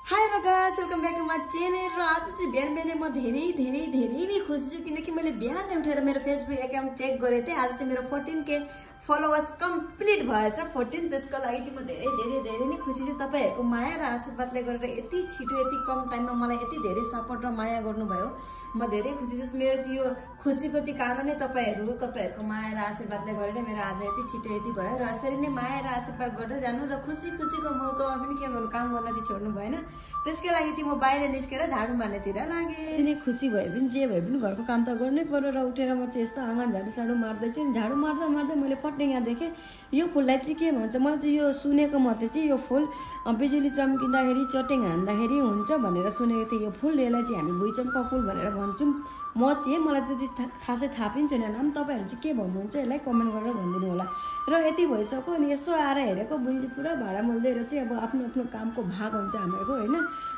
High guys, welcome back to my channel. र आज चाहिँ बिहान बिहानै म धेरै नै खुसी छु किनकि मैले बिहान उठेर मेरो फेसबुक एकाउन्ट चेक गरेको थिएँ। आज चाहिँ मेरो 14K फलोवर्स कम्प्लिट भएछ। 14 त्यसको लागि चाहिँ म धेरै नै खुसी छु। तपाईहरुको माया र आशीर्वादले गरेर यति छिटो यति कम टाइममा मलाई यति धेरै सपोर्ट र माया गर्नुभयो। म धेरै खुसी छु। मेरो चाहिँ यो खुसीको चाहिँ कारणै तपाईहरुको माया र आशीर्वादले गरेर मेरो आज यति छिटो यति भयो। र यसरी नै माया र आशीर्वाद गर्दै जानु र खुसीको मौकामा पनि के गर्नु, काम गर्न चाहिँ छोड्नु भएन। त्यसकै लागि चाहिँ म बाहिर निस्केर झाडु मार्नेतिर लागेँ। किन खुसी भए पनि जे भए पनि घरको काम त गर्नै पर्यो। र उठेर म चाहिँ यस्तो आँगन झाडु मार्दैछु। झाडु मार्दा मैले पट्टै यहाँ देखेँ यो फुललाई चाहिँ के भन्छ। मलाई चाहिँ यो सुनेको मात्रै चाहिँ यो फुल बिजुली चम्किँदाखेरि चट्याङ हान्दाखेरि हुन्छ भनेर सुनेको थिएँ। यो फुल यसलाई चाहिँ हामी भुइँचम्पा फुल भनेर भन्छौँ। म चाहिँ मलाई त्यति खासै थाहा पनि छैन नाम। तपाईँहरू चाहिँ के भन्नुहुन्छ यसलाई कमेन्ट गरेर भनिदिनु होला। र यति भइसक्यो अनि यसो आएर हेरेको बहिनी चाहिँ पुरा भाडा मोल्दै चाहिँ अब आफ्नो कामको भाग हुन्छ हामीहरूको होइन।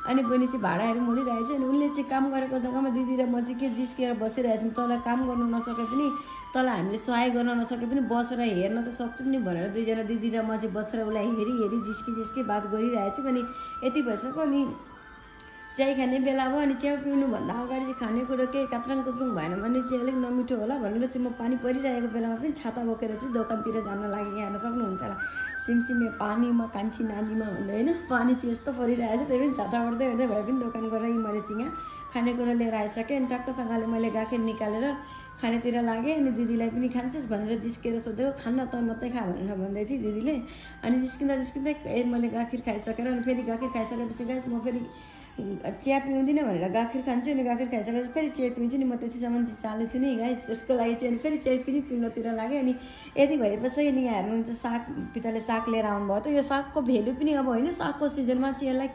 अनि बहिनी चाहिँ भाडाहरू मोलिरहेछ। अनि उनले चाहिँ काम गरेको जग्गामा दिदी र म चाहिँ के जिस्किएर बसिरहेछौँ। तँलाई काम गर्नु नसके पनि तँलाई हामीले सहयोग गर्न नसके पनि बसेर हेर्न त सक्छौँ नि भनेर दुईजना दिदी र म चाहिँ बसेर उसलाई हेरी जिस्की बात गरिरहेछौँ। अनि यति भइसक्यो अनि चिया खाने बेला भयो। अनि चिया पिउनुभन्दा अगाडि चाहिँ खानेकुरो केही कात्राङ कुत्रुङ भएन भने चाहिँ अलिक नमिठो होला भनेर चाहिँ म पानी परिरहेको बेलामा पनि छाता बोकेर चाहिँ दोकानतिर जान लागि हेर्न सक्नुहुन्छ होला। सिमसिमे पानीमा कान्छी नानीमा भन्दै होइन। पानी चाहिँ यस्तो परिरहेछ त्यही पनि छाता ओर्दै भए पनि दोकान गएर मैले चाहिँ यहाँ खानेकुरा लिएर आइसकेँ। अनि टक्कसँगले मैले गाखेर निकालेर खानेतिर लागेँ। अनि दिदीलाई पनि खान्छस् भनेर जिस्केर सोधेको, खान्न त मात्रै खा भनेर भन्दै थिएँ दिदीले। अनि जिस्किँदै मैले गाखिर खाइसकेर अनि फेरि गाखिर खाइसकेपछि गाइस म फेरि चिया पिउँदिनँ भनेर गाखिर खान्छु। अनि गाखिर खाइसकेपछि फेरि चिया पिउँछु नि। म त्यतिसम्म चाहिँ चालु छु नि गाइस। त्यसको लागि चाहिँ अनि फेरि चिया पनि पिउनतिर लाग्यो। अनि यति भएपछि नि यहाँ हेर्नुहुन्छ साग पिताले साग लिएर आउनुभयो। त यो सागको भेल्यु पनि अब होइन, सागको सिजनमा चाहिँ यसलाई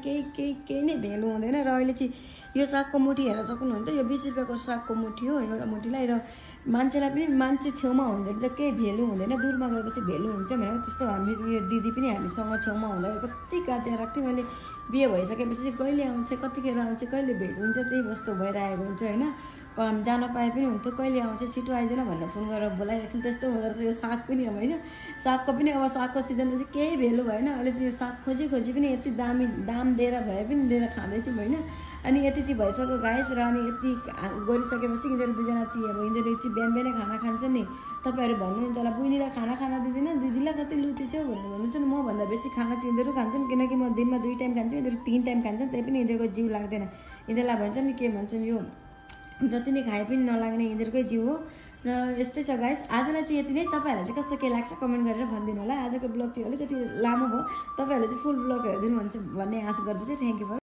केही नै भेल्यु हुँदैन। र अहिले चाहिँ यो सागको मुठी हेर्न सक्नुहुन्छ। यो 20 रुपियाँको सागको मुठी हो एउटा मुठीलाई। र मान्छेलाई पनि मान्छे छेउमा हुँदैन त केही भेल्यु हुँदैन, दूरमा गएपछि भेल्यु हुन्छ भनेर त्यस्तो हामी यो दिदी पनि हामीसँग छेउमा हुँदा कति काँचेर राख्थेँ। मैले बिहे भइसकेपछि चाहिँ कहिले आउँछ कतिखेर आउँछ कहिले भेट हुन्छ त्यही वस्तु भइरहेको हुन्छ होइन। काम जान पाए पनि हुन्थ्यो, कहिले आउँछ छिटो आइदिन भनेर फोन गरेर बोलाइरहेको थिएँ। त्यस्तो हुँदो रहेछ यो साग पनि अब होइन। सागको पनि अब सागको सिजनमा चाहिँ केही भेल्यु भएन। अहिले चाहिँ यो साग खोजी पनि यति दाम दिएर भए पनि लिएर खाँदैछौँ होइन। अनि यति चाहिँ भइसक्यो गाइस। र अनि यति गरिसकेपछि यिनीहरू दुईजना चाहिँ अब यिनीहरू चाहिँ बिहानै खाना खान्छ नि। तपाईँहरू भन्नुहुन्छ होला बहिनीलाई खाना दिँदैन, दिदीलाई कति लुटी छौ भनेर भन्नुहुन्छ नि। मभन्दा बेसी खाना चाहिँ यिनीहरू खान्छन् किनकि म दिनमा 2 टाइम खान्छु, यिनीहरू 3 टाइम खान्छन्। त्यही पनि यिनीहरूको जिउ लाग्दैन। यिनीहरूलाई भन्छ नि के भन्छन् यो जति नै खाए पनि नलाग्ने यिनीहरूकै जिउ हो। र यस्तै छ गाइस। आजलाई चाहिँ यति नै। तपाईँहरूलाई चाहिँ कस्तो के लाग्छ कमेन्ट गरेर भनिदिनु होला। आजको ब्लग चाहिँ अलिकति लामो भयो। तपाईँहरूले चाहिँ फुल ब्लग हेरिदिनु भन्छ भन्ने आशा गर्दैछु। Thank you for